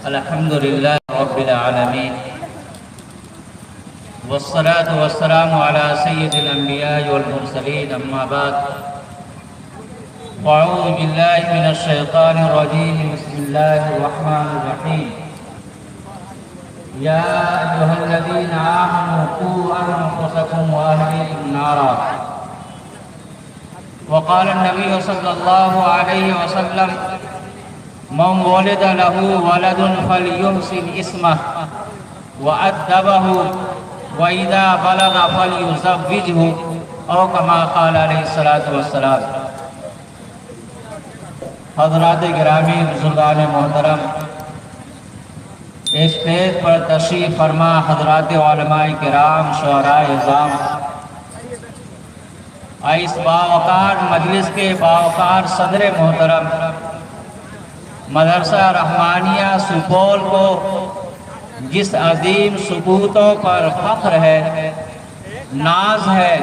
الحمد لله رب العالمين والصلاة والسلام على سيد الأنبياء والمرسلين أما بعد وأعوذ بالله من الشيطان الرجيم بسم الله الرحمن الرحيم يا أيها الذين آمنوا قوا أنفسكم وأهليكم نارا وقال النبي صلى الله عليه وسلم من ولد له ولد فليحسن اسمه وأدبه وإذا بلغ فليزوجه أو كما قال علیہ الصلوۃ والسلام۔ حضرات گرامی بزرگان محترم، اسٹیج پر تشریف فرما حضرات علماء کرام، شعراء اعظام، اس باوقار مجلس کے باوقار صدر محترم، مدرسہ رحمانیہ سپول کو جس عظیم ثبوتوں پر فخر ہے، ناز ہے،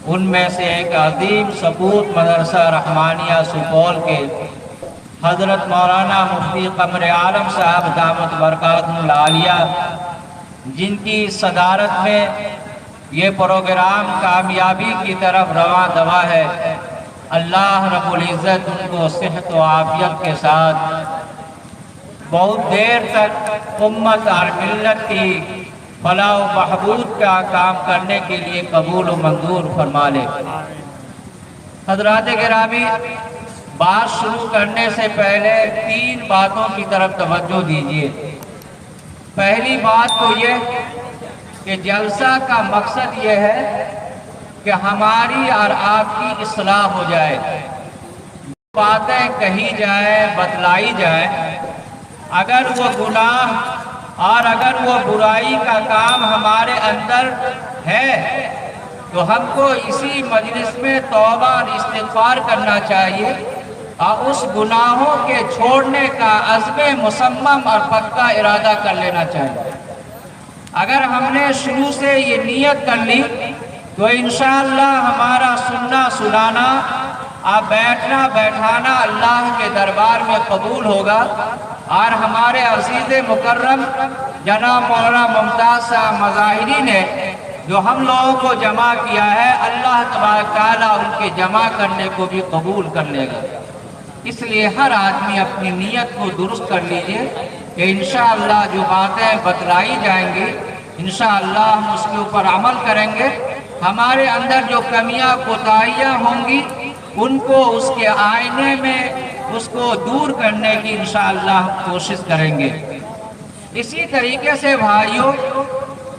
ان میں سے ایک عظیم ثبوت مدرسہ رحمانیہ سپول کے حضرت مولانا مفتی قمر عالم صاحب دامت برکاتہ العالیہ، جن کی صدارت میں یہ پروگرام کامیابی کی طرف رواں دوا ہے۔ اللہ رب العزت ان کو صحت و عافیت کے ساتھ بہت دیر تک امت اور ملت کی فلاح و بہبود کا کام کرنے کے لیے قبول و منظور فرما لے۔ حضرات گرامی، بات شروع کرنے سے پہلے 3 باتوں کی طرف توجہ دیجیے۔ پہلی بات تو یہ کہ جلسہ کا مقصد یہ ہے کہ ہماری اور آپ کی اصلاح ہو جائے، باتیں کہی جائیں، بتلائی جائیں، اگر وہ گناہ اور اگر وہ برائی کا کام ہمارے اندر ہے تو ہم کو اسی مجلس میں توبہ اور استغفار کرنا چاہیے اور اس گناہوں کے چھوڑنے کا عزم مصمم اور پکا ارادہ کر لینا چاہیے۔ اگر ہم نے شروع سے یہ نیت کر لی تو انشاءاللہ ہمارا سننا سنانا اور بیٹھنا بیٹھانا اللہ کے دربار میں قبول ہوگا، اور ہمارے عزیز مکرم جناب مولانا ممتاز صاحب مظاہری نے جو ہم لوگوں کو جمع کیا ہے، اللہ تبارک تعالیٰ ان کے جمع کرنے کو بھی قبول کر لے گا۔ اس لیے ہر آدمی اپنی نیت کو درست کر لیجئے کہ انشاءاللہ جو باتیں بتلائی جائیں گی انشاءاللہ ہم اس کے اوپر عمل کریں گے۔ ہمارے اندر جو کمیاں کوتاہیاں ہوں گی ان کو اس کے آئینے میں اس کو دور کرنے کی انشاءاللہ ہم کوشش کریں گے۔ اسی طریقے سے بھائیوں،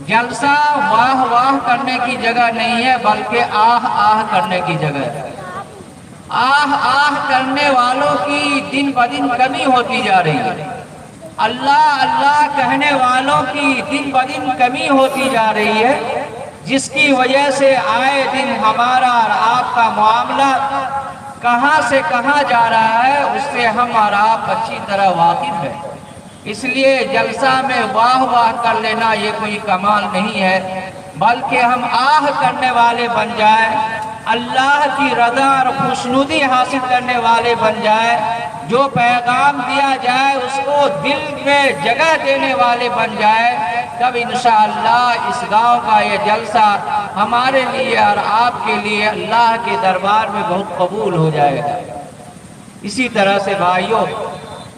جلسہ واہ واہ کرنے کی جگہ نہیں ہے بلکہ آہ آہ کرنے کی جگہ ہے۔ آہ آہ کرنے والوں کی دن بدن کمی ہوتی جا رہی ہے، اللہ اللہ کہنے والوں کی دن بدن کمی ہوتی جا رہی ہے، جس کی وجہ سے آئے دن ہمارا اور آپ کا معاملہ کہاں سے کہاں جا رہا ہے اس سے ہم اور آپ اچھی طرح واقف ہیں۔ اس لیے جلسہ میں واہ واہ کر لینا یہ کوئی کمال نہیں ہے، بلکہ ہم آہ کرنے والے بن جائیں، اللہ کی رضا اور خوشنودی حاصل کرنے والے بن جائیں، جو پیغام دیا جائے اس کو دل میں جگہ دینے والے بن جائے، تب انشاءاللہ اس گاؤں کا یہ جلسہ ہمارے لیے اور آپ کے لیے اللہ کے دربار میں بہت قبول ہو جائے گا۔ اسی طرح سے بھائیوں،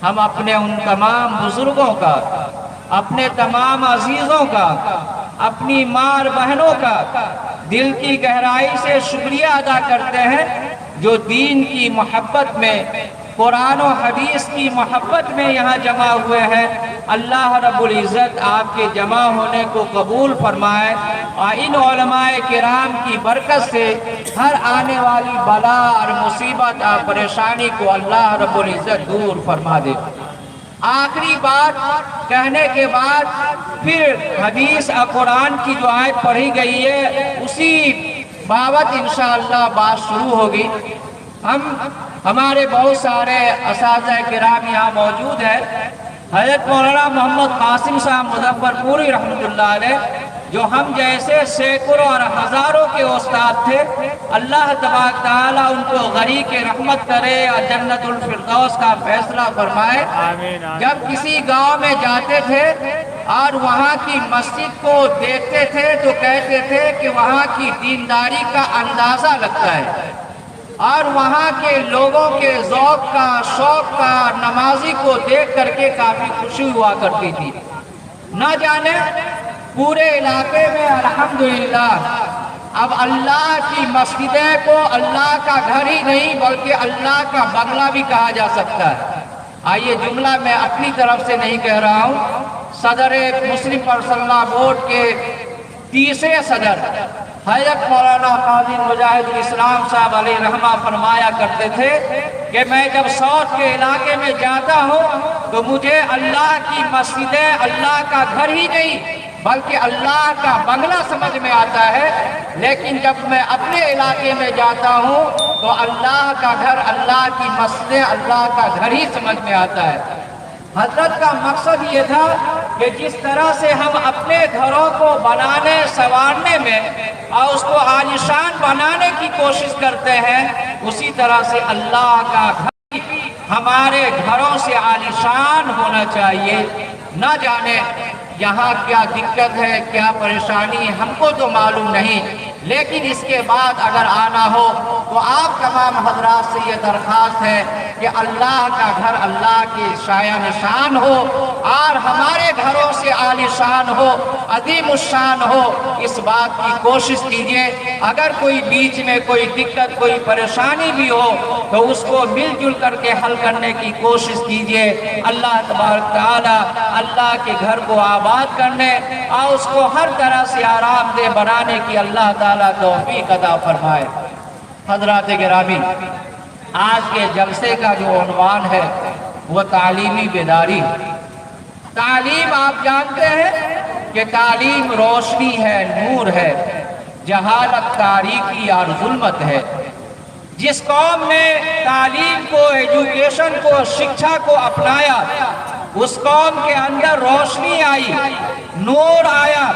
ہم اپنے ان تمام بزرگوں کا، اپنے تمام عزیزوں کا، اپنی ماں اور بہنوں کا دل کی گہرائی سے شکریہ ادا کرتے ہیں جو دین کی محبت میں، قرآن و حدیث کی محبت میں یہاں جمع ہوئے ہیں۔ اللہ رب العزت آپ کے جمع ہونے کو قبول فرمائے اور ان علماء کرام کی برکت سے ہر آنے والی بلا اور مصیبت اور پریشانی کو اللہ رب العزت دور فرما دے۔ آخری بات کہنے کے بعد پھر حدیث اور قرآن کی جو آیت پڑھی گئی ہے اسی بابت انشاءاللہ بات شروع ہوگی۔ ہمارے بہت سارے اساتذہ کرام یہاں موجود ہیں۔ حضرت مولانا محمد قاسم صاحب مظفر پوری رحمۃ اللہ علیہ جو ہم جیسے سینکڑوں اور ہزاروں کے استاد تھے، اللہ تبارک تعالیٰ ان کو غریق رحمت کرے اور جنت الفردوس کا فیصلہ فرمائے۔ جب کسی گاؤں میں جاتے تھے اور وہاں کی مسجد کو دیکھتے تھے تو کہتے تھے کہ وہاں کی دینداری کا اندازہ لگتا ہے، اور وہاں کے لوگوں کے ذوق کا، شوق کا، نمازی کو دیکھ کر کے کافی خوشی ہوا کرتی تھی۔ نہ جانے پورے علاقے میں الحمدللہ اب اللہ کی مسجدیں کو اللہ کا گھر ہی نہیں بلکہ اللہ کا بنگلہ بھی کہا جا سکتا ہے۔ آئیے، جملہ میں اپنی طرف سے نہیں کہہ رہا ہوں، صدر مسلم پرسنل بورڈ کے تیسرے صدر حضرت مولانا قاضی مجاہد الاسلام صاحب علیہ رحمہ فرمایا کرتے تھے کہ میں جب ساؤتھ کے علاقے میں جاتا ہوں تو مجھے اللہ کی مسجدیں اللہ کا گھر ہی نہیں بلکہ اللہ کا بنگلہ سمجھ میں آتا ہے، لیکن جب میں اپنے علاقے میں جاتا ہوں تو اللہ کا گھر، اللہ کی مسجدیں اللہ کا گھر ہی سمجھ میں آتا ہے۔ حضرت کا مقصد یہ تھا کہ جس طرح سے ہم اپنے گھروں کو بنانے سنوارنے میں اور اس کو عالیشان بنانے کی کوشش کرتے ہیں، اسی طرح سے اللہ کا گھر ہمارے گھروں سے عالیشان ہونا چاہیے۔ نہ جانے یہاں کیا دقت ہے، کیا پریشانی، ہم کو تو معلوم نہیں، لیکن اس کے بعد اگر آنا ہو تو آپ تمام حضرات سے یہ درخواست ہے کہ اللہ کا گھر اللہ کے شایع نشان ہو اور ہمارے گھروں سے عالی شان ہو، عظیم الشان ہو، اس بات کی کوشش کیجئے۔ اگر کوئی بیچ میں کوئی دقت، کوئی پریشانی بھی ہو تو اس کو مل جل کر کے حل کرنے کی کوشش کیجئے۔ اللہ تبارک تعالیٰ اللہ کے گھر کو آباد کرنے اور اس کو ہر طرح سے آرام دہ بنانے کی اللہ تعالیٰ توفیق عطا فرمائے۔ حضرات گرامی، آج کے جلسے کا جو عنوان ہے وہ تعلیمی بیداری۔ تعلیم آپ جانتے ہیں کہ تعلیم روشنی ہے، نور ہے، جہالت تاریکی اور ظلمت ہے۔ جس قوم نے تعلیم کو، ایجوکیشن کو، شکشا کو اپنایا، اس قوم کے اندر روشنی آئی، نور آیا،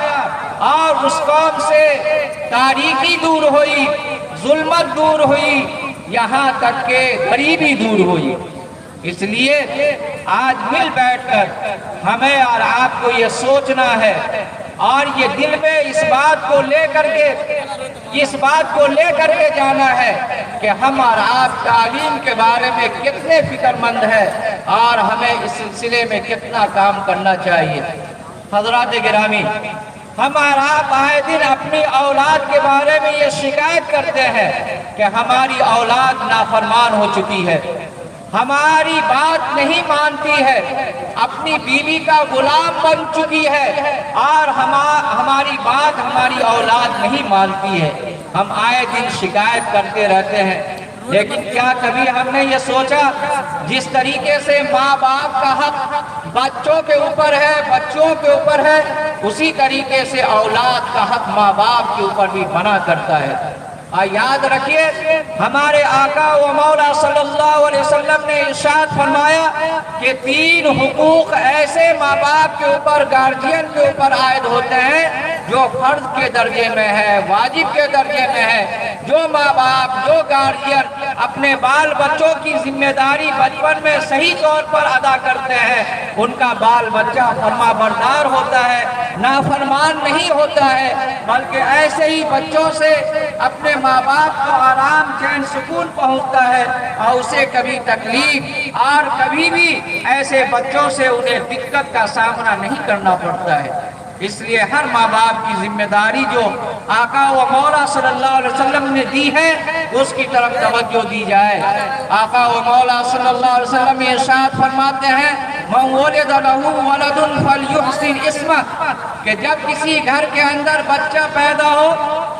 اور اس قوم سے تاریکی دور ہوئی، ظلمت دور ہوئی، یہاں تک کہ غریبی دور ہوئی۔ اس لیے آج مل بیٹھ کر ہمیں اور آپ کو یہ سوچنا ہے اور یہ دل میں اس بات کو لے کر کے جانا ہے کہ ہم اور آپ تعلیم کے بارے میں کتنے فکر مند ہیں اور ہمیں اس سلسلے میں کتنا کام کرنا چاہیے۔ حضرات گرامی، ہم اور آپ آئے دن اپنی اولاد کے بارے میں یہ شکایت کرتے ہیں کہ ہماری اولاد نافرمان ہو چکی ہے، ہماری بات نہیں مانتی ہے، اپنی بیوی کا غلام بن چکی ہے، اور ہماری بات ہماری اولاد نہیں مانتی ہے۔ ہم آئے دن شکایت کرتے رہتے ہیں، لیکن کیا کبھی ہم نے یہ سوچا جس طریقے سے ماں باپ کا حق بچوں کے اوپر ہے، اسی طریقے سے اولاد کا حق ماں باپ کے اوپر بھی بنا کرتا ہے۔ یاد رکھیے، ہمارے آقا و مولا صلی اللہ علیہ وسلم نے ارشاد فرمایا کہ 3 حقوق ایسے ماں باپ کے اوپر، گارجین کے اوپر عائد ہوتے ہیں جو فرض کے درجے میں ہے، واجب کے درجے میں ہے۔ جو ماں باپ، جو گارجین اپنے بال بچوں کی ذمہ داری بچپن میں صحیح طور پر ادا کرتے ہیں، ان کا بال بچہ فرما بردار ہوتا ہے، نافرمان نہیں ہوتا ہے، بلکہ ایسے ہی بچوں سے اپنے ماں باپ کو آرام، چین، سکون پہنچتا ہے اور اسے کبھی تکلیف اور کبھی بھی ایسے بچوں سے انہیں دقت کا سامنا نہیں کرنا پڑتا ہے۔ اس لیے ہر ماں باپ کی ذمہ داری جو آقا و مولا صلی اللہ علیہ وسلم نے دی ہے اس کی طرف توجہ دی جائے۔ آقا و مولا صلی اللہ علیہ وسلم ارشاد فرماتے ہیں مَنْ وَلِدَ لَهُ وَلَدٌ فَلْيُحْسِنْ اسْمَهُ، کہ جب کسی گھر کے اندر بچہ پیدا ہو،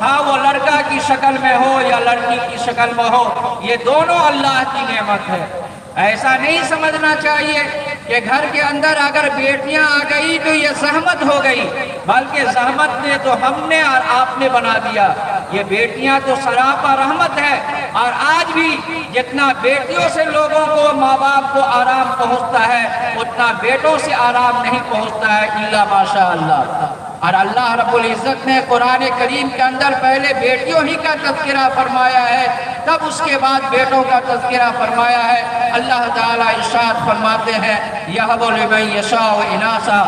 ہاں وہ لڑکا کی شکل میں ہو یا لڑکی کی شکل میں ہو، یہ دونوں اللہ کی نعمت ہے۔ ایسا نہیں سمجھنا چاہیے کہ گھر کے اندر اگر بیٹیاں آ گئی تو یہ زحمت ہو گئی، بلکہ زحمت نے تو ہم نے اور آپ نے بنا دیا۔ یہ بیٹیاں تو سراپا رحمت ہے، اور آج بھی جتنا بیٹیوں سے لوگوں کو، ماں باپ کو آرام پہنچتا ہے اتنا بیٹوں سے آرام نہیں پہنچتا ہے، الا ماشاء اللہ۔ اور اللہ رب العزت نے قرآن کریم کے اندر پہلے بیٹیوں ہی کا تذکرہ فرمایا ہے، تب اس کے بعد بیٹوں کا تذکرہ فرمایا ہے۔ اللہ تعالیٰ ارشاد فرماتے ہیں یَهَبُ لِمَن يَشَاءُ إِنَاثًا،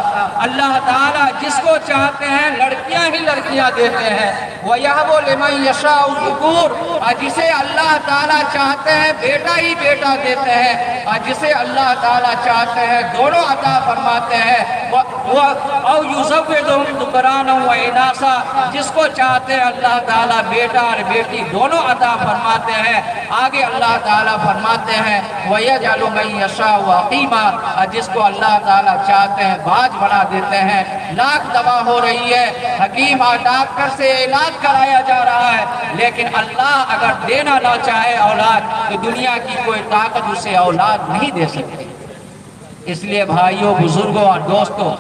اللہ تعالیٰ جس کو چاہتے ہیں لڑکیاں ہی لڑکیاں دیتے ہیں، وَيَهَبُ لِمَن يَشَاءُ الذُّكُورَ، اور جسے اللہ تعالیٰ چاہتے ہیں بیٹا ہی بیٹا دیتے ہیں، اور جسے اللہ تعالیٰ چاہتے ہیں دونوں عطا فرماتے ہیں۔ أَوْ يُزَوِّجُهُمْ ذُكْرَانًا وَإِنَاثًا، جس کو چاہتے ہیں اللہ تعالیٰ بیٹا اور بیٹی دونوں عطا فرماتے ہیں۔ آگے اللہ تعالیٰ فرماتے ہیں وَيَجْعَلُ مَن يَشَاءُ عَقِيمًا، اور جس کو اللہ تعالیٰ چاہتے ہیں باج بنا دیتے ہیں۔ لاکھ دوا ہو رہی ہے، حکیم اور ڈاکٹر سے علاج کرایا جا رہا ہے، لیکن اللہ اگر دینا نہ چاہے اولاد تو دنیا کی کوئی طاقت اسے اولاد نہیں دے سکتی۔ اس لیے بھائیوں، بزرگوں اور دوستوں،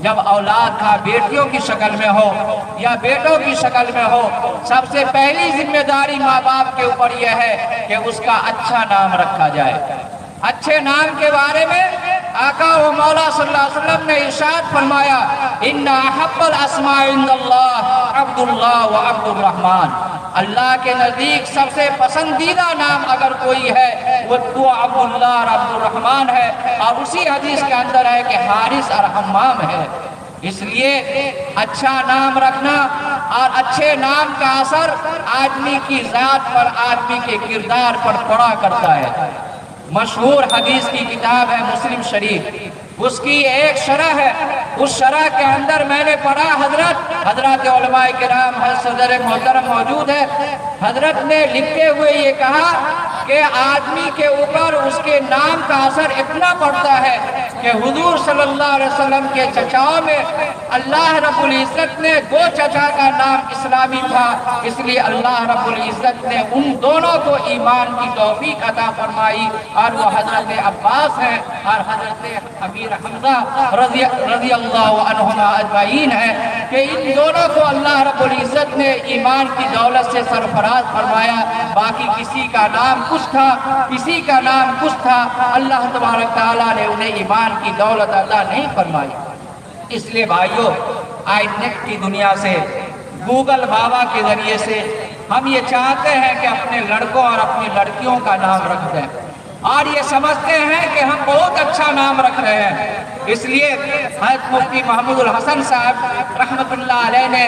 جب اولاد کا بیٹیوں کی شکل میں ہو یا بیٹوں کی شکل میں ہو، سب سے پہلی ذمہ داری ماں باپ کے اوپر یہ ہے کہ اس کا اچھا نام رکھا جائے۔ اچھے نام کے بارے میں آقا و مولا صلی اللہ علیہ وسلم نے ارشاد فرمایا اِنَّ أَحَبَّ الْأَسْمَاءِ عِندَ اللَّهِ عَبْدُ اللَّهِ وَعَبْدُ الرَّحْمَانِ، اللہ کے نزدیک سب سے پسندیدہ نام اگر کوئی ہے وہ عبداللہ اور عبد الرحمن ہے، اور اسی حدیث کے اندر ہے کہ حارث اور حمام ہے۔ اس لیے اچھا نام رکھنا اور اچھے نام کا اثر آدمی کی ذات پر، آدمی کے کردار پر پڑا کرتا ہے۔ مشہور حدیث کی کتاب ہے مسلم شریف، اس کی ایک شرح ہے، اس شرح کے اندر میں نے پڑھا حضرات علماء کرام صدر محترم موجود ہے، حضرت نے لکھتے ہوئے یہ کہا کہ آدمی کے اوپر اس کے نام کا اثر اتنا پڑتا ہے کہ حضور صلی اللہ علیہ وسلم کے چچاؤں میں اللہ رب العزت نے دو چچا کا نام اسلامی تھا، اس لیے اللہ رب العزت نے ان دونوں کو ایمان کی توفیق عطا فرمائی، اور وہ حضرت عباس ہیں اور حضرت امیر حمزہ رضی اللہ عنہما اجمعین ہیں، کہ ان دونوں کو اللہ رب العزت نے ایمان کی دولت سے سرفراز فرمایا۔ باقی کسی کا نام کچھ تھا، کسی کا نام کچھ تھا، اللہ تبارک تعالیٰ نے انہیں ایمان کی دولت عطا نہیں فرمائی۔ اس لیے بھائیوں، آج نیٹ کی دنیا سے، گوگل بابا کے ذریعے سے ہم یہ چاہتے ہیں کہ اپنے لڑکوں اور اپنی لڑکیوں کا نام رکھ دیں، اور یہ سمجھتے ہیں کہ ہم بہت اچھا نام رکھ رہے ہیں۔ اس لیے حضرت مفتی محمود الحسن صاحب رحمت اللہ علیہ نے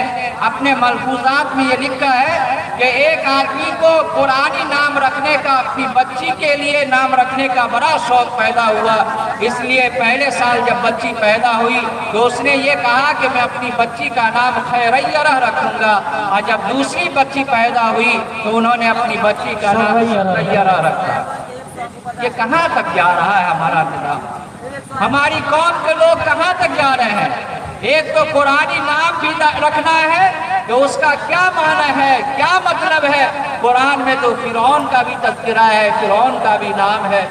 اپنے ملفوظات میں یہ لکھا ہے کہ ایک آدمی کو قرآنی نام رکھنے کا، اپنی بچی کے لیے نام رکھنے کا بڑا شوق پیدا ہوا۔ اس لیے پہلے سال جب بچی پیدا ہوئی تو اس نے یہ کہا کہ میں اپنی بچی کا نام خیریرہ رکھوں گا، اور جب دوسری بچی پیدا ہوئی تو انہوں نے اپنی بچی کا نام خیریرہ رکھا۔ یہ کہاں تک جا رہا ہے ہمارا نظام؟ ہماری قوم کے لوگ کہاں تک جا رہے ہیں؟ ایک تو قرآنی نام بھی رکھنا ہے کہ اس کا کیا معنی ہے، کیا مطلب ہے۔ قرآن میں تو فرعون کا بھی تذکرہ ہے، فرعون کا بھی نام ہے،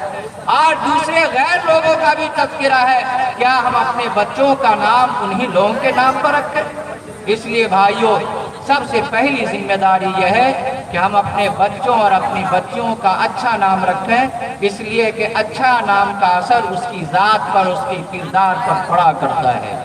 اور دوسرے غیر لوگوں کا بھی تذکرہ ہے۔ کیا ہم اپنے بچوں کا نام انہی لوگوں کے نام پر رکھیں؟ اس لیے بھائیوں، سب سے پہلی ذمہ داری یہ ہے کہ ہم اپنے بچوں اور اپنی بچیوں کا اچھا نام رکھیں، اس لیے کہ اچھا نام کا اثر اس کی ذات پر، اس کے کردار پر پڑا کرتا ہے۔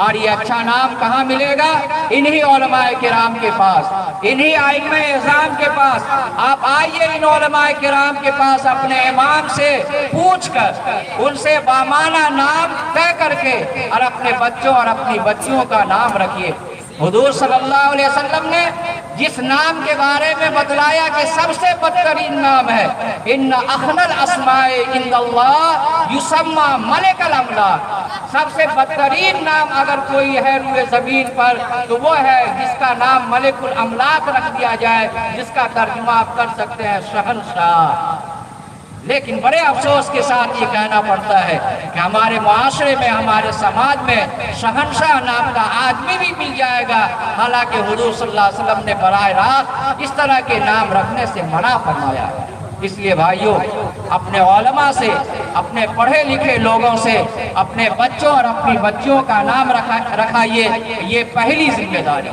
اور یہ اچھا نام کہاں ملے گا؟ انہی علماء کرام کے پاس، انہی ائمہ اعظام کے پاس۔ آپ آئیے ان علماء کرام کے پاس، اپنے امام سے پوچھ کر ان سے بامانہ نام طے کر کے اور اپنے بچوں اور اپنی بچیوں کا نام رکھیے۔ حضور صلی اللہ علیہ وسلم نے جس نام کے بارے میں بتلایا کہ سب سے بدترین نام ہے، ان اخن الاسماء عند اللہ یسمى ملک الاملاک، سب سے بدترین نام اگر کوئی ہے روئے زمین پر تو وہ ہے جس کا نام ملک الاملاک رکھ دیا جائے، جس کا ترجمہ آپ کر سکتے ہیں شہنشاہ۔ لیکن بڑے افسوس کے ساتھ یہ کہنا پڑتا ہے کہ ہمارے معاشرے میں، ہمارے سماج میں شہنشاہ نام کا آدمی بھی مل جائے گا، حالانکہ حضور صلی اللہ علیہ وسلم نے براہ راست اس طرح کے نام رکھنے سے منع فرمایا ہے۔ اس لیے بھائیوں، اپنے علماء سے، اپنے پڑھے لکھے لوگوں سے اپنے بچوں اور اپنی بچیوں کا نام رکھائیے، یہ پہلی ذمہ داری۔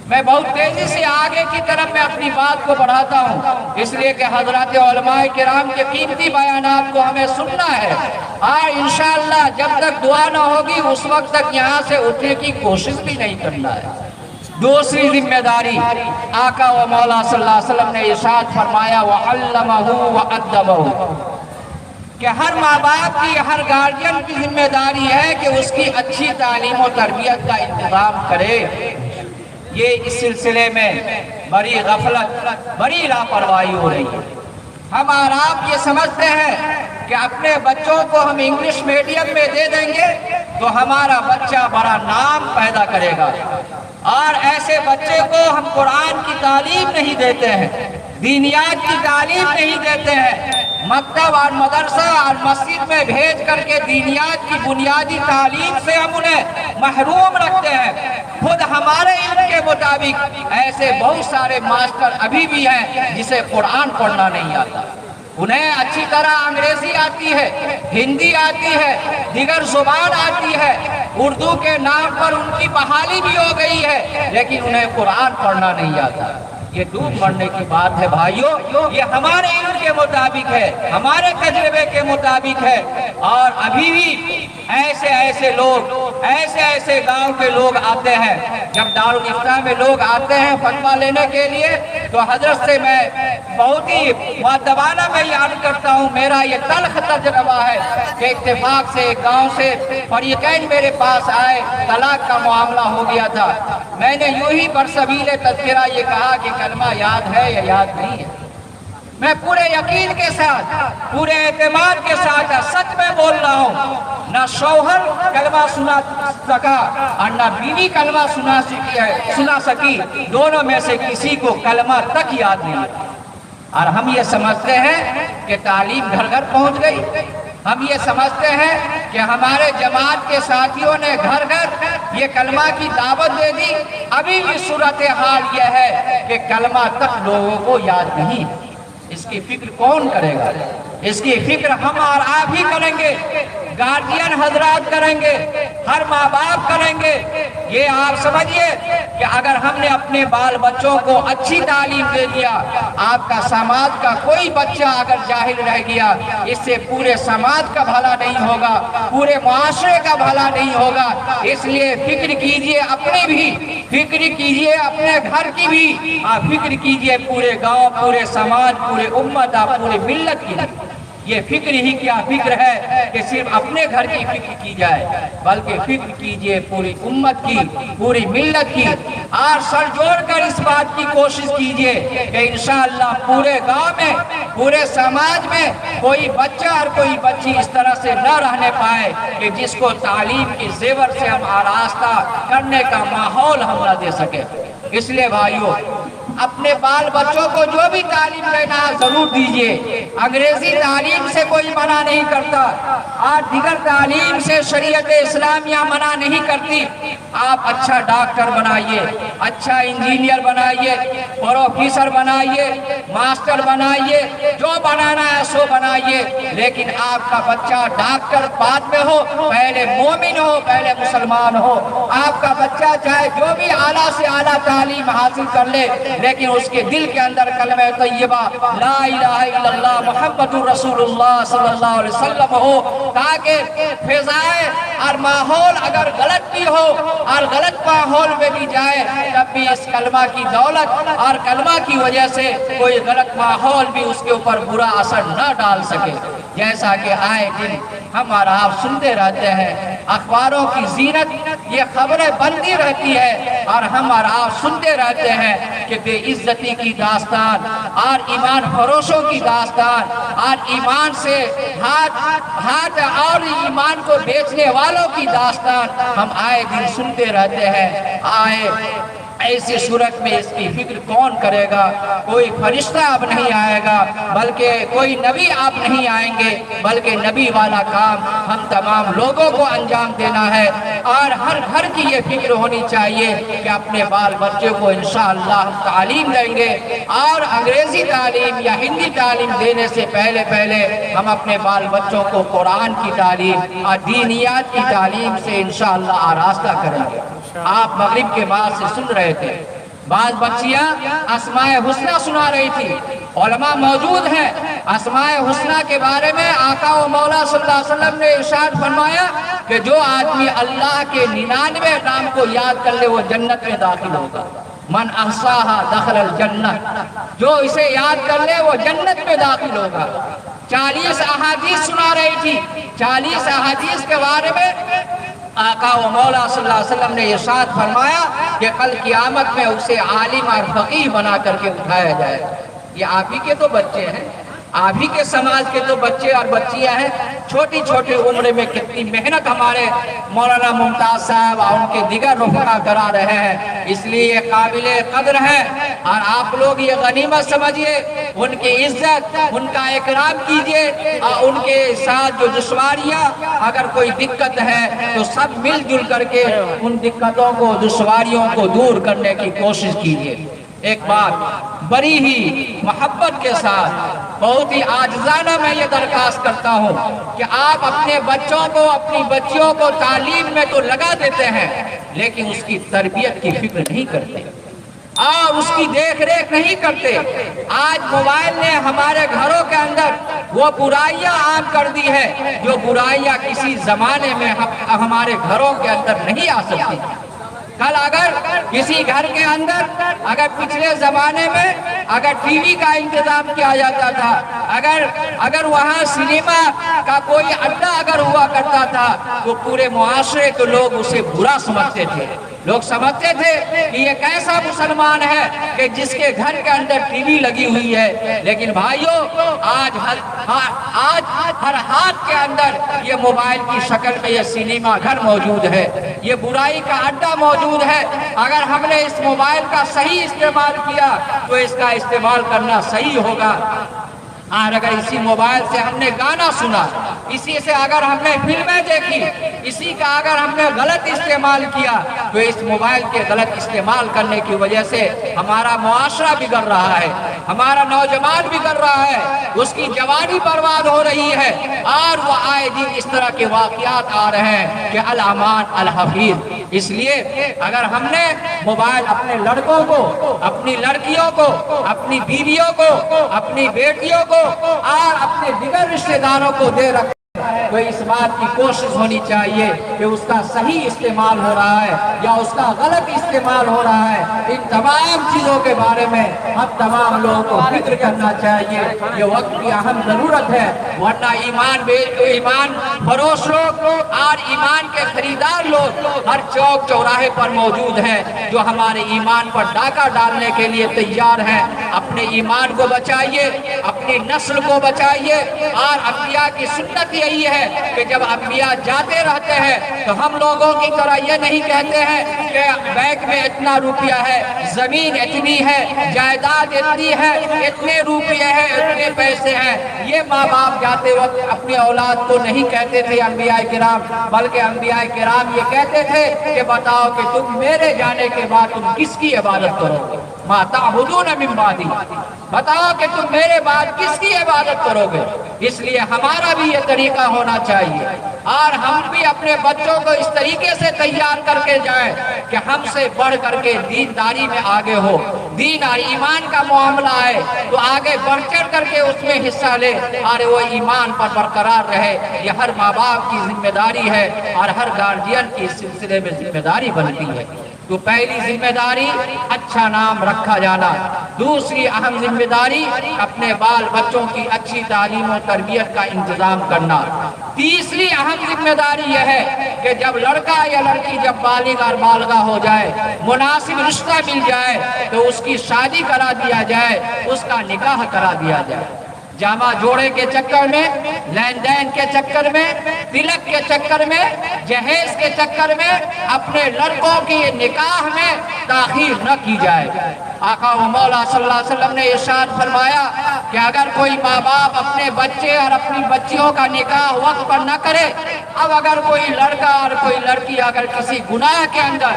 میں بہت تیزی سے آگے کی طرف میں اپنی بات کو بڑھاتا ہوں، اس لیے کہ حضرات علماء کرام کے قیمتی بیانات کو ہمیں سننا ہے، اور انشاءاللہ جب تک دعا نہ ہوگی اس وقت تک یہاں سے اٹھنے کی کوشش بھی نہیں کرنا ہے۔ دوسری ذمہ داری آقا و مولا صلی اللہ علیہ وسلم نے ارشاد فرمایا وَعَلَّمَهُ وَأَدَّبَهُ، کہ ہر ماں باپ کی، ہر گارڈین کی ذمہ داری ہے کہ اس کی اچھی تعلیم و تربیت کا انتظام کرے۔ یہ اس سلسلے میں بڑی غفلت، بڑی لاپرواہی ہو رہی ہے۔ ہم اور آپ یہ سمجھتے ہیں کہ اپنے بچوں کو ہم انگلش میڈیم میں دے دیں گے تو ہمارا بچہ بڑا نام پیدا کرے گا، اور ایسے بچے کو ہم قرآن کی تعلیم نہیں دیتے ہیں، دینیات کی تعلیم نہیں دیتے ہیں، مکتب اور مدرسہ اور مسجد میں بھیج کر کے دینیات کی بنیادی تعلیم سے ہم انہیں محروم رکھتے ہیں۔ خود ہمارے علم کے مطابق ایسے بہت سارے ماسٹر ابھی بھی ہیں جسے قرآن پڑھنا نہیں آتا، انہیں اچھی طرح انگریزی آتی ہے، ہندی آتی ہے، دیگر زبان آتی ہے، اردو کے نام پر ان کی بحالی بھی ہو گئی ہے، لیکن انہیں قرآن پڑھنا نہیں آتا۔ یہ ڈوب مرنے کی بات ہے بھائیو، یہ ہمارے علم کے مطابق ہے، ہمارے تجربے کے مطابق ہے، اور ابھی بھی ایسے لوگ، ایسے گاؤں کے لوگ آتے ہیں۔ جب دارالفتہ میں لوگ آتے ہیں فتویٰ لینے کے لیے تو حضرت سے میں بہت ہی مؤدبانہ میں یاد کرتا ہوں، میرا یہ تلخ تجربہ ہے کہ اتفاق سے ایک گاؤں سے فریقین میرے پاس آئے، طلاق کا معاملہ ہو گیا تھا۔ میں نے یوں ہی برسبیل تذکرہ یہ کہا کہ کلمہ یاد ہے یا یاد نہیں ہے؟ میں پورے یقین کے ساتھ، پورے اعتماد کے ساتھ سچ میں بول رہا ہوں، نہ شوہر کلمہ سنا سکا اور نہ بیوی کلمہ سنا سکی، دونوں میں سے کسی کو کلمہ تک یاد نہیں۔ اور ہم یہ سمجھتے ہیں کہ تعلیم گھر گھر پہنچ گئی، ہم یہ سمجھتے ہیں کہ ہمارے جماعت کے ساتھیوں نے گھر گھر یہ کلمہ کی دعوت دے دی۔ ابھی بھی صورتحال یہ ہے کہ کلمہ تک لوگوں کو یاد نہیں۔ اس کی فکر کون کرے گا؟ اس کی فکر ہم اور آپ ہی کریں گے، گارڈین حضرات کریں گے، ہر ماں باپ کریں گے۔ یہ آپ سمجھیے کہ اگر ہم نے اپنے بال بچوں کو اچھی تعلیم دے دیا، آپ کا سماج کا کوئی بچہ اگر جاہل رہ گیا، اس سے پورے سماج کا بھلا نہیں ہوگا، پورے معاشرے کا بھلا نہیں ہوگا۔ اس لیے فکر کیجئے اپنی بھی، فکر کیجئے اپنے گھر کی بھی، اور فکر کیجئے پورے گاؤں، پورے سماج، پورے امت اور پورے ملت کی۔ یہ فکر ہی کیا فکر ہے کہ صرف اپنے گھر کی فکر کی جائے، بلکہ فکر کیجئے پوری امت کی، پوری ملت کی، اور سر جوڑ کر اس بات کی کوشش کیجئے کہ انشاءاللہ پورے گاؤں میں، پورے سماج میں کوئی بچہ اور کوئی بچی اس طرح سے نہ رہنے پائے کہ جس کو تعلیم کی زیور سے ہم آراستہ کرنے کا ماحول ہم نہ دے سکے۔ اس لیے بھائیو، اپنے بال بچوں کو جو بھی تعلیم دینا ضرور دیجئے۔ انگریزی تعلیم سے کوئی منع نہیں کرتا، اور دیگر تعلیم سے شریعت اسلامیہ منع نہیں کرتی۔ آپ اچھا ڈاکٹر بنائیے، اچھا انجینئر بنائیے، پروفیسر بنائیے، ماسٹر بنائیے، جو بنانا ہے سو بنائیے، لیکن آپ کا بچہ ڈاکٹر بعد میں ہو، پہلے مومن ہو، پہلے مسلمان ہو۔ آپ کا بچہ چاہے جو بھی اعلیٰ سے اعلیٰ تعلیم حاصل کر لے، لیکن اس کے دل کے اندر کلمہ طیبہ لا الہ الا اللہ محمد رسول اللہ صلی اللہ علیہ وسلم ہو، تاکہ فضائے اور ماحول اگر غلط بھی ہو اور غلط ماحول میں بھی جائے، تب بھی اس کلمہ کی دولت اور کلمہ کی وجہ سے کوئی غلط ماحول بھی اس کے اوپر برا اثر نہ ڈال سکے۔ جیسا کہ آئے دن ہم اور آپ سنتے رہتے ہیں، اخباروں کی زینت یہ خبریں بنتی رہتی ہے، اور ہم اور آپ سنتے رہتے ہیں کہ بے عزتی کی داستان اور ایمان فروشوں کی داستان اور ایمان سے ہاتھ اور ایمان کو بیچنے والوں کی داستان ہم آئے دن سنتے رہتے ہیں۔ ایسی صورت میں اس کی فکر کون کرے گا؟ کوئی فرشتہ اب نہیں آئے گا، بلکہ کوئی نبی اب نہیں آئیں گے، بلکہ نبی والا کام ہم تمام لوگوں کو انجام دینا ہے۔ اور ہر گھر کی یہ فکر ہونی چاہیے کہ اپنے بال بچے کو انشاءاللہ ہم تعلیم دیں گے، اور انگریزی تعلیم یا ہندی تعلیم دینے سے پہلے ہم اپنے بال بچوں کو قرآن کی تعلیم اور دینیات کی تعلیم سے انشاءاللہ آراستہ کریں گے۔ آپ مغرب کے بعد سے سن رہے تھے بعض بچیاں اسماء حسنہ سنا رہی تھی، علماء موجود ہیں، اسماء حسنہ کے بارے میں آقا و مولا صلی اللہ علیہ وسلم نے ارشاد فرمایا کہ جو آدمی اللہ کے 99 نام کو یاد کر لے وہ جنت میں داخل ہوگا۔ من احصاها دخل الجنہ، جو اسے یاد کر لے وہ جنت میں داخل ہوگا۔ 40 احادیث سنا رہی تھی، 40 احادیث کے بارے میں آقا و مولا صلی اللہ علیہ وسلم نے ارشاد فرمایا کہ کل قیامت میں اسے عالم اور فقیہ بنا کر کے اٹھایا جائے۔ یہ آپ ہی کے تو بچے ہیں، آپ ہی کے سماج کے تو بچے اور بچیاں ہیں، چھوٹی چھوٹی عمر میں کتنی محنت ہمارے مولانا ممتاز صاحب اور ان کے دیگر رفقا کرا رہے ہیں، اس لیے یہ قابل قدر ہے۔ اور آپ لوگ یہ غنیمت سمجھیے، ان کی عزت، ان کا اکرام کیجئے، اور ان کے ساتھ جو دشواریاں اگر کوئی دقت ہے تو سب مل جل کر کے ان دقتوں کو، دشواریوں کو دور کرنے کی کوشش کیجئے۔ ایک بات بڑی ہی محبت کے ساتھ، بہت ہی عاجزانہ میں یہ درخواست کرتا ہوں کہ آپ اپنے بچوں کو، اپنی بچیوں کو تعلیم میں تو لگا دیتے ہیں لیکن اس کی تربیت کی فکر نہیں کرتے اور اس کی دیکھ ریکھ نہیں کرتے۔ آج موبائل نے ہمارے گھروں کے اندر وہ برائیاں عام کر دی ہے جو برائیاں کسی زمانے میں ہمارے گھروں کے اندر نہیں آ سکتی۔ کل اگر کسی گھر کے اندر، اگر پچھلے زمانے میں اگر ٹی وی کا انتظام کیا جاتا تھا، اگر وہاں سنیما کا کوئی اڈا اگر ہوا کرتا تھا تو پورے معاشرے کے لوگ اسے برا سمجھتے تھے۔ لوگ سمجھتے تھے کہ یہ کیسا مسلمان ہے کہ جس کے گھر کے اندر ٹی وی لگی ہوئی ہے، لیکن بھائیوں آج ہر ہاتھ کے اندر یہ موبائل کی شکل میں یہ سنیما گھر موجود ہے، یہ برائی کا اڈا موجود ہے۔ اگر ہم نے اس موبائل کا صحیح استعمال کیا تو اس کا استعمال کرنا صحیح ہوگا، اور اگر اسی موبائل سے ہم نے گانا سنا، اسی سے اگر ہم نے فلمیں دیکھی، اسی کا اگر ہم نے غلط استعمال کیا تو اس موبائل کے غلط استعمال کرنے کی وجہ سے ہمارا معاشرہ بگڑ رہا ہے، ہمارا نوجوان بگڑ رہا ہے، اس کی جوانی برباد ہو رہی ہے، اور وہ آئے دن اس طرح کے واقعات آ رہے ہیں کہ الامان الحفیظ۔ اس لیے اگر ہم نے موبائل اپنے لڑکوں کو، اپنی لڑکیوں کو، اپنی بیویوں کو، اپنی بیٹیوں کو اور اپنے دیگر رشتہ داروں کو دے رکھا تو اس بات کی کوشش ہونی چاہیے کہ اس کا صحیح استعمال ہو رہا ہے یا اس کا غلط استعمال ہو رہا ہے۔ ان تمام چیزوں کے بارے میں ہم تمام لوگوں کو فکر کرنا چاہیے، یہ وقت کی اہم ضرورت ہے، ورنہ ایمان فروش لوگ اور ایمان کے خریدار لوگ ہر چوک چوراہے پر موجود ہیں جو ہمارے ایمان پر ڈاکہ ڈالنے کے لیے تیار ہیں۔ اپنے ایمان کو بچائیے، اپنی نسل کو بچائیے، اور انبیاء کی سنت یہی ہے کہ جب انبیاء جاتے رہتے ہیں تو ہم لوگوں کی طرح یہ نہیں کہتے ہیں کہ بینک میں اتنا روپیہ ہے، زمین اتنی ہے، جائیداد اتنی ہے، اتنے روپیے ہیں، اتنے پیسے ہیں۔ یہ ماں باپ جاتے وقت اپنی اولاد کو نہیں کہتے تھے انبیاء کرام، بلکہ انبیاء کرام یہ کہتے تھے کہ بتاؤ کہ تم میرے جانے کے بعد تم کس کی عبادت کرو گے؟ ما تعبدون من بعدی، بتاؤ کہ تم میرے بعد کس کی عبادت کرو گے؟ اس لیے ہمارا بھی یہ طریقہ ہونا چاہیے، اور ہم بھی اپنے بچوں کو اس طریقے سے تیار کر کے جائیں کہ ہم سے بڑھ کر کے دینداری میں آگے ہو، دین اور ایمان کا معاملہ ہے تو آگے بڑھ چڑھ کر کے اس میں حصہ لے اور وہ ایمان پر برقرار رہے۔ یہ ہر ماں باپ کی ذمہ داری ہے اور ہر گارجین کی اس سلسلے میں ذمہ داری بنتی ہے۔ تو پہلی ذمہ داری اچھا نام رکھا جانا، دوسری اہم ذمہ داری اپنے بال بچوں کی اچھی تعلیم و تربیت کا انتظام کرنا، تیسری اہم ذمہ داری یہ ہے کہ جب لڑکا یا لڑکی جب بالغ اور بالغہ ہو جائے، مناسب رشتہ مل جائے تو اس کی شادی کرا دیا جائے، اس کا نکاح کرا دیا جائے۔ جامع جوڑے کے چکر میں، لین دین کے چکر میں، تلک کے چکر میں، جہیز کے چکر میں اپنے لڑکوں کی نکاح میں تاخیر نہ کی جائے۔ آقا و مولا صلی اللہ علیہ وسلم نے ارشاد فرمایا کہ اگر کوئی ماں باپ اپنے بچے اور اپنی بچیوں کا نکاح وقت پر نہ کرے، اب اگر کوئی لڑکا اور کوئی لڑکی اگر کسی گناہ کے اندر،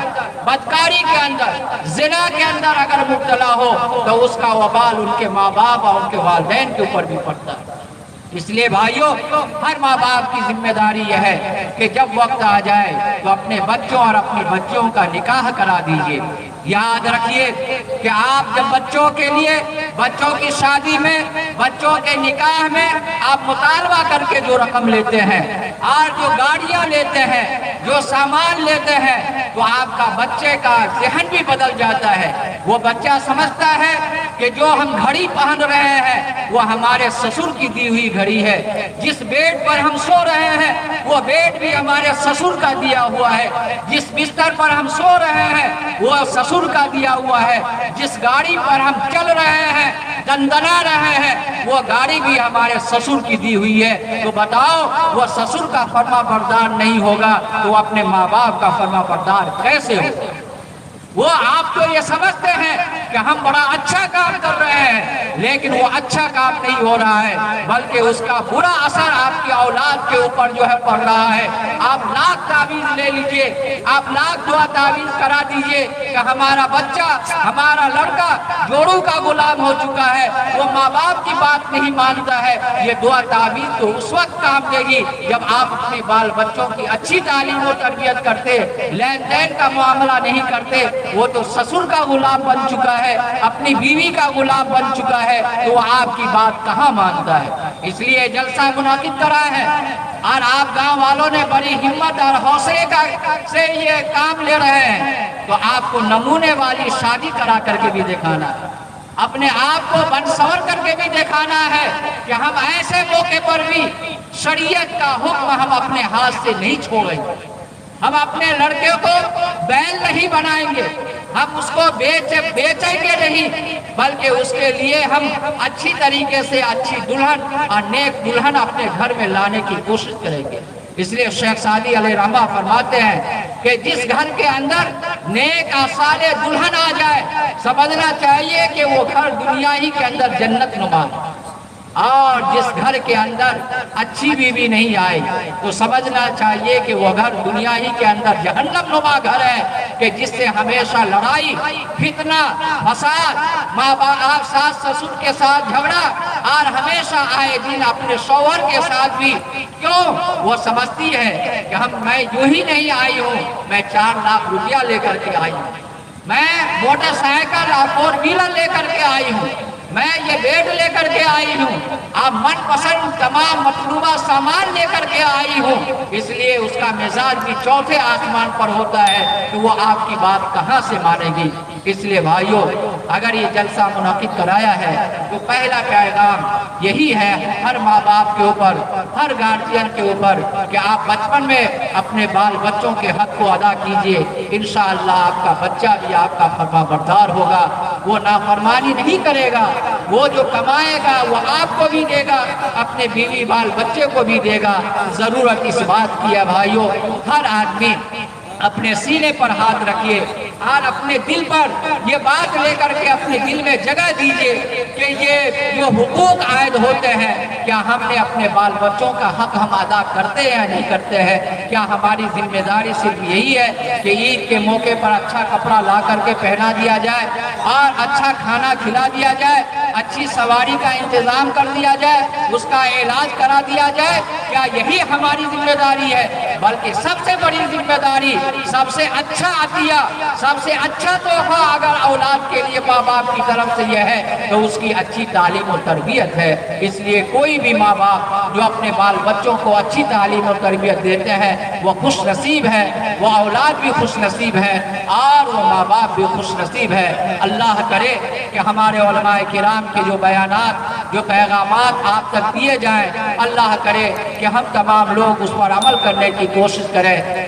بدکاری کے اندر، زنا کے اندر اگر مبتلا ہو تو اس کا وبال ان کے ماں باپ اور ان کے والدین کے اوپر بھی پڑتا ہے۔ اس لیے بھائیوں، ہر ماں باپ کی ذمہ داری یہ ہے کہ جب وقت آ جائے تو اپنے بچوں اور اپنی بچیوں کا نکاح کرا دیجئے۔ یاد رکھیے کہ آپ جب بچوں کے لیے، بچوں کی شادی میں، بچوں کے نکاح میں آپ مطالبہ کر کے جو رقم لیتے ہیں اور جو گاڑیاں لیتے ہیں، جو سامان لیتے ہیں، تو آپ کا بچے کا ذہن بھی بدل جاتا ہے۔ وہ بچہ سمجھتا ہے کہ جو ہم گھڑی پہن رہے ہیں وہ ہمارے سسر کی دی ہوئی گھڑی ہے، جس بیڈ پر ہم سو رہے ہیں وہ بیڈ بھی ہمارے سسر کا دیا ہوا ہے، جس بستر پر ہم سو رہے ہیں وہ سسر کا دیا ہوا ہے، جس گاڑی پر ہم چل رہے ہیں، دندنا رہے ہیں، وہ گاڑی بھی ہمارے سسر کی دی ہوئی ہے۔ تو بتاؤ وہ سسر کا فرما بردار نہیں ہوگا تو وہ اپنے ماں باپ کا فرما بردار کیسے ہو؟ وہ آپ تو یہ سمجھتے ہیں کہ ہم بڑا اچھا کام کر رہے ہیں، لیکن وہ اچھا کام نہیں ہو رہا ہے، بلکہ اس کا برا اثر آپ کی اولاد کے اوپر جو ہے پڑ رہا ہے۔ آپ لاکھ تعویذ لے لیجئے، آپ لاکھ دعا تعویذ کرا دیجئے کہ ہمارا بچہ، ہمارا لڑکا جوڑوں کا غلام ہو چکا ہے، وہ ماں باپ کی بات نہیں مانتا ہے۔ یہ دعا تعویذ تو اس وقت کام دے گی جب آپ اپنے بال بچوں کی اچھی تعلیم و تربیت کرتے، لین دین کا معاملہ نہیں کرتے۔ وہ تو سسر کا غلام بن چکا ہے، اپنی بیوی کا غلام بن چکا ہے، تو وہ آپ کی بات کہاں مانتا ہے؟ اس لیے جلسہ منعقد کرا ہے اور آپ گاؤں والوں نے بڑی ہمت اور حوصلے سے یہ کام لے رہے ہیں، تو آپ کو نمونے والی شادی کرا کر کے بھی دکھانا ہے، اپنے آپ کو بن سور کر کے بھی دکھانا ہے کہ ہم ایسے موقع پر بھی شریعت کا حکم ہم اپنے ہاتھ سے نہیں چھوڑیں گے۔ ہم اپنے لڑکے کو بیل نہیں بنائیں گے، ہم اس کو بیچیں گے نہیں، بلکہ اس کے لیے ہم اچھی طریقے سے اچھی دلہن اور نیک دلہن اپنے گھر میں لانے کی کوشش کریں گے۔ اس لیے شیخ سعدی علیہ رحمہ فرماتے ہیں کہ جس گھر کے اندر نیک اور صالح دلہن آ جائے، سمجھنا چاہیے کہ وہ گھر دنیا ہی کے اندر جنت نما ہے، اور جس گھر کے اندر اچھی بیوی نہیں آئی تو سمجھنا چاہیے کہ وہ گھر دنیا ہی کے اندر جہنم نما گھر ہے، کہ جس سے ہمیشہ لڑائی، فتنہ، فساد، ماں باپ، ساس سسر کے ساتھ جھگڑا، اور ہمیشہ آئے دن اپنے شوہر کے ساتھ بھی۔ کیوں؟ وہ سمجھتی ہے کہ میں یوں ہی نہیں آئی ہوں، میں 4 لاکھ روپیہ لے کر کے آئی ہوں، میں موٹر سائیکل اور 4 ویلر لے کر کے آئی ہوں، میں یہ بیڈ لے کر کے آئی ہوں، آپ من پسند تمام مطلوبہ سامان لے کر کے آئی ہوں۔ اس لیے اس کا مزاج بھی چوتھے آسمان پر ہوتا ہے کہ وہ آپ کی بات کہاں سے مانے گی۔ اس لیے بھائیوں، اگر یہ جلسہ منعقد کرایا ہے تو پہلا پیغام یہی ہے ہر ماں باپ کے اوپر، ہر گارجین کے اوپر، کہ آپ بچپن میں اپنے بال بچوں کے حق کو ادا کیجئے۔ انشاءاللہ آپ کا بچہ بھی آپ کا فرما بردار ہوگا، وہ نافرمانی نہیں کرے گا، وہ جو کمائے گا وہ آپ کو بھی دے گا، اپنے بیوی بال بچے کو بھی دے گا۔ ضرورت اس بات کی ہے بھائیوں، ہر آدمی اپنے سینے پر ہاتھ رکھیے اور اپنے دل پر یہ بات لے کر کے اپنے دل میں جگہ دیجئے کہ یہ جو حقوق عائد ہوتے ہیں، کیا ہم نے اپنے بال بچوں کا حق ہم ادا کرتے ہیں یا نہیں کرتے ہیں؟ کیا ہماری ذمہ داری صرف یہی ہے کہ عید کے موقع پر اچھا کپڑا لا کر کے پہنا دیا جائے اور اچھا کھانا کھلا دیا جائے، اچھی سواری کا انتظام کر دیا جائے، اس کا علاج کرا دیا جائے؟ کیا یہی ہماری ذمہ داری ہے؟ بلکہ سب سے بڑی ذمہ داری، سب سے اچھا عطیہ، سب سے اچھا تحفہ اگر اولاد کے لیے ماں باپ کی طرف سے یہ ہے تو اس کی اچھی تعلیم و تربیت ہے۔ اس لیے کوئی بھی ماں باپ جو اپنے بال بچوں کو اچھی تعلیم و تربیت دیتے ہیں وہ خوش نصیب ہے، وہ اولاد بھی خوش نصیب ہے اور وہ ماں باپ بھی خوش نصیب ہے۔ اللہ کرے کہ ہمارے علماء کرام کے جو بیانات، جو پیغامات آپ تک دیے جائیں، اللہ کرے کہ ہم تمام لوگ اس پر عمل کرنے کی کوشش کریں۔